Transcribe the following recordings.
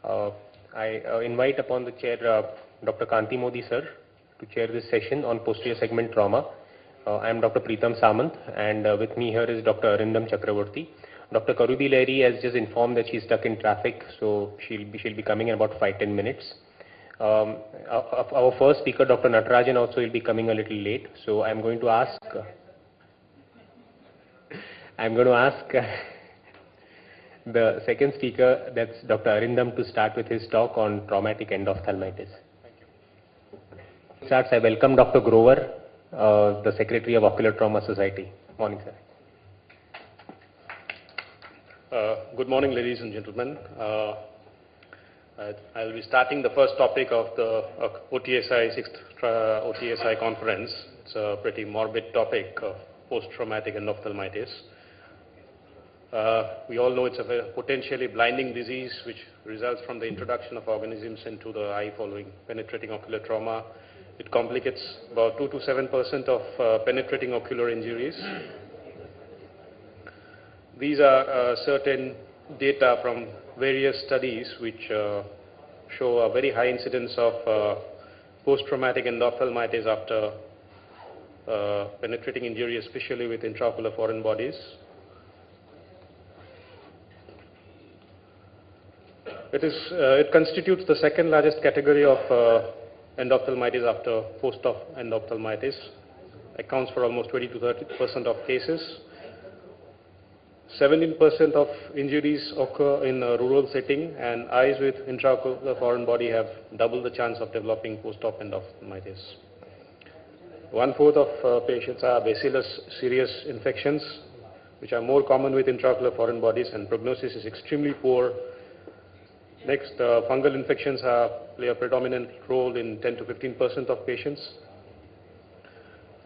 Uh, I invite upon the chair Dr. Kanti Modi sir to chair this session on posterior segment trauma. I am Dr. Preetam Samant, and with me here is Dr. Arindam Chakravarti. Dr. Karudi Leri has just informed that she's stuck in traffic, so she'll be coming in about 5-10 minutes. Our first speaker, Dr. Natarajan, also will be coming a little late, so I'm going to ask the second speaker, that's Dr. Arindam, to start with his talk on traumatic endophthalmitis. Thank you. Starts, I welcome Dr. Grover, the Secretary of Ocular Trauma Society. Morning, sir. Good morning, ladies and gentlemen. I'll be starting the first topic of the OTSI 6th OTSI conference. It's a pretty morbid topic of post-traumatic endophthalmitis. We all know it's a potentially blinding disease which results from the introduction of organisms into the eye following penetrating ocular trauma. It complicates about 2 to 7% of penetrating ocular injuries. These are certain data from various studies which show a very high incidence of post-traumatic endophthalmitis after penetrating injury, especially with intraocular foreign bodies. It constitutes the second largest category of endophthalmitis after post-op endophthalmitis. Accounts for almost 20 to 30% of cases. 17% of injuries occur in a rural setting, and eyes with intraocular foreign body have double the chance of developing post-op endophthalmitis. 1/4 of patients are bacillus cereus infections, which are more common with intraocular foreign bodies, and prognosis is extremely poor. Next, fungal infections play a predominant role in 10 to 15% of patients.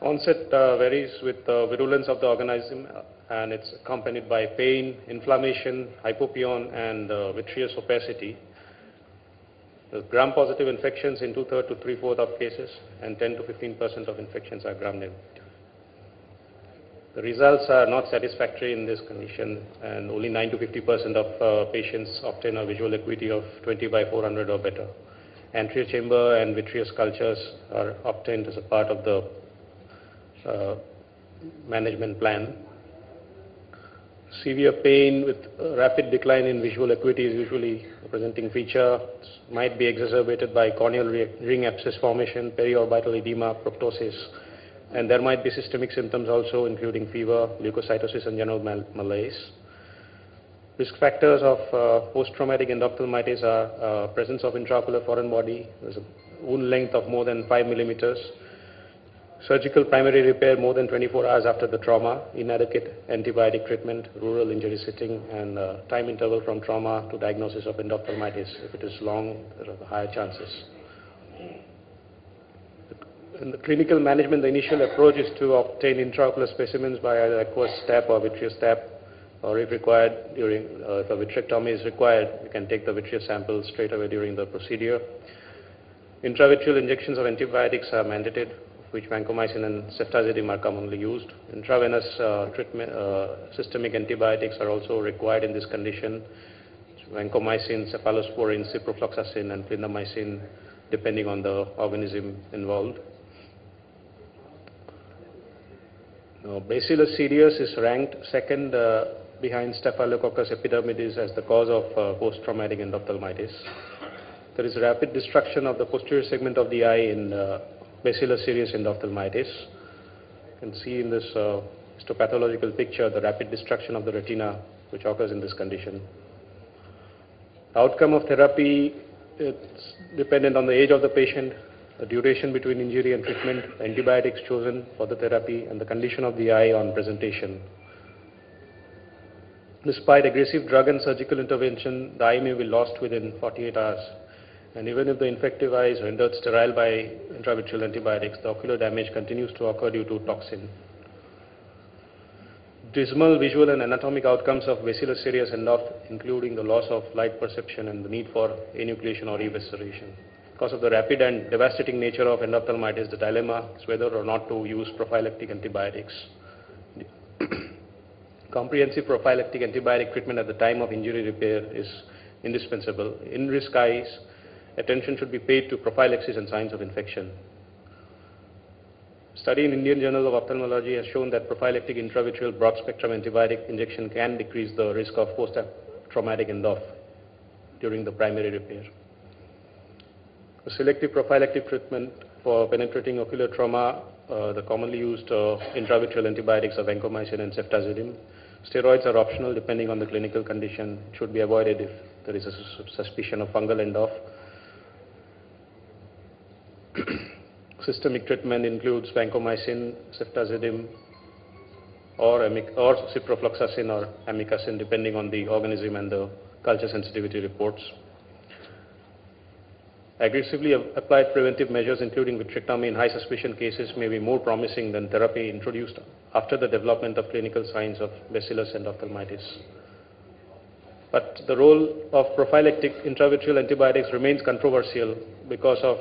Onset varies with the virulence of the organism, and it's accompanied by pain, inflammation, hypopyon, and vitreous opacity. The gram-positive infections in 2/3 to 3/4 of cases, and 10 to 15% of infections are gram-negative. The results are not satisfactory in this condition, and only 9 to 50% of patients obtain a visual acuity of 20/400 or better. Anterior chamber and vitreous cultures are obtained as a part of the management plan. Severe pain with rapid decline in visual acuity is usually a presenting feature. It might be exacerbated by corneal ring abscess formation, periorbital edema, proptosis, and there might be systemic symptoms also, including fever, leukocytosis, and general malaise. Risk factors of post-traumatic endophthalmitis are presence of intraocular foreign body. There's a wound length of more than 5 millimeters. Surgical primary repair more than 24 hours after the trauma, inadequate antibiotic treatment, rural injury setting, and time interval from trauma to diagnosis of endophthalmitis. If it is long, there are higher chances. In the clinical management, the initial approach is to obtain intraocular specimens by either aqueous tap or vitreous tap, or if required, if a vitrectomy is required, you can take the vitreous sample straight away during the procedure. Intravitreal injections of antibiotics are mandated, which vancomycin and ceftazidime are commonly used. Intravenous treatment, systemic antibiotics are also required in this condition. Vancomycin, cephalosporin, ciprofloxacin, and clindamycin, depending on the organism involved. Bacillus cereus is ranked second behind Staphylococcus epidermidis as the cause of post-traumatic endophthalmitis. There is rapid destruction of the posterior segment of the eye in Bacillus cereus endophthalmitis. You can see in this histopathological picture the rapid destruction of the retina which occurs in this condition. Outcome of therapy, it's dependent on the age of the patient, the duration between injury and treatment, the antibiotics chosen for the therapy, and the condition of the eye on presentation. Despite aggressive drug and surgical intervention, the eye may be lost within 48 hours. And even if the infective eye is rendered sterile by intravitreal antibiotics, the ocular damage continues to occur due to toxin. Dismal visual and anatomic outcomes of Bacillus cereus including the loss of light perception and the need for enucleation or evisceration. Because of the rapid and devastating nature of endophthalmitis, the dilemma is whether or not to use prophylactic antibiotics. Comprehensive prophylactic antibiotic treatment at the time of injury repair is indispensable. In risk eyes, attention should be paid to prophylaxis and signs of infection. Study in Indian Journal of Ophthalmology has shown that prophylactic intravitreal broad-spectrum antibiotic injection can decrease the risk of post-traumatic end-off during the primary repair. A selective prophylactic treatment for penetrating ocular trauma, the commonly used intravitreal antibiotics are vancomycin and ceftazidime. Steroids are optional depending on the clinical condition. It should be avoided if there is a suspicion of fungal end-off. Systemic treatment includes vancomycin, ceftazidime, or ciprofloxacin or amikacin, depending on the organism and the culture sensitivity reports. Aggressively applied preventive measures, including vitrectomy in high suspicion cases, may be more promising than therapy introduced after the development of clinical signs of bacillus endophthalmitis. But the role of prophylactic intravitreal antibiotics remains controversial because of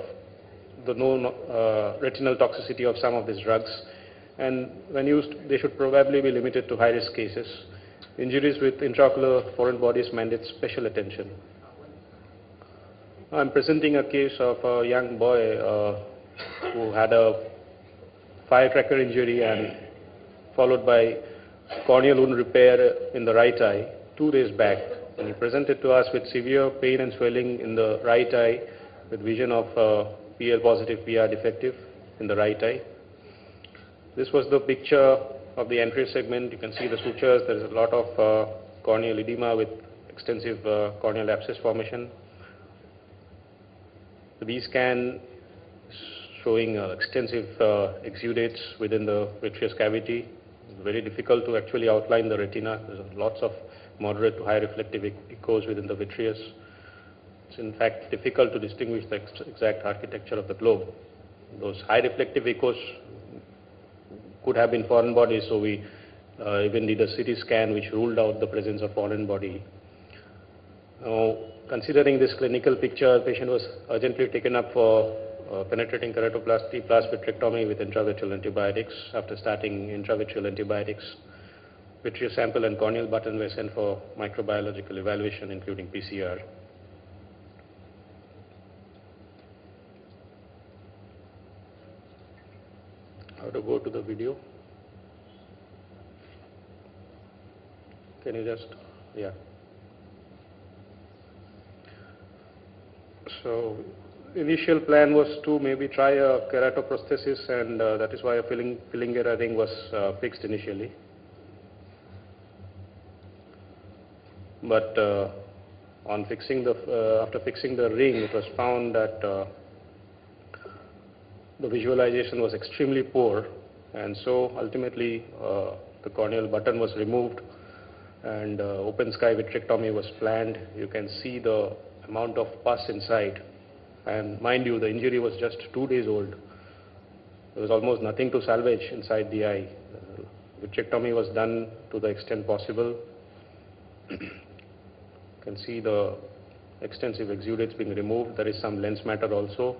the known retinal toxicity of some of these drugs, and when used, they should probably be limited to high-risk cases. Injuries with intraocular foreign bodies mandate special attention. I'm presenting a case of a young boy who had a firecracker injury and followed by corneal wound repair in the right eye 2 days back. And he presented to us with severe pain and swelling in the right eye with vision of PL positive, PR defective in the right eye. This was the picture of the anterior segment. You can see the sutures. There is a lot of corneal edema with extensive corneal abscess formation. The B-scan showing extensive exudates within the vitreous cavity. It's very difficult to actually outline the retina. There's lots of moderate to high reflective echoes within the vitreous. It's in fact difficult to distinguish the exact architecture of the globe. Those high reflective echoes could have been foreign bodies, so we even did a CT scan which ruled out the presence of foreign body. Now, considering this clinical picture, the patient was urgently taken up for penetrating keratoplasty plus vitrectomy with intravitreal antibiotics. After starting intravitreal antibiotics, vitreous sample and corneal button were sent for microbiological evaluation, including PCR. How to go to the video? Can you just, yeah. So, initial plan was to maybe try a keratoprosthesis, and that is why a filling gear ring was fixed initially. But on fixing the after fixing the ring, it was found that the visualization was extremely poor, and so ultimately the corneal button was removed and open sky vitrectomy was planned. You can see the amount of pus inside, and mind you, the injury was just 2 days old. There was almost nothing to salvage inside the eye. Vitrectomy was done to the extent possible. You can see the extensive exudates being removed. There is some lens matter also.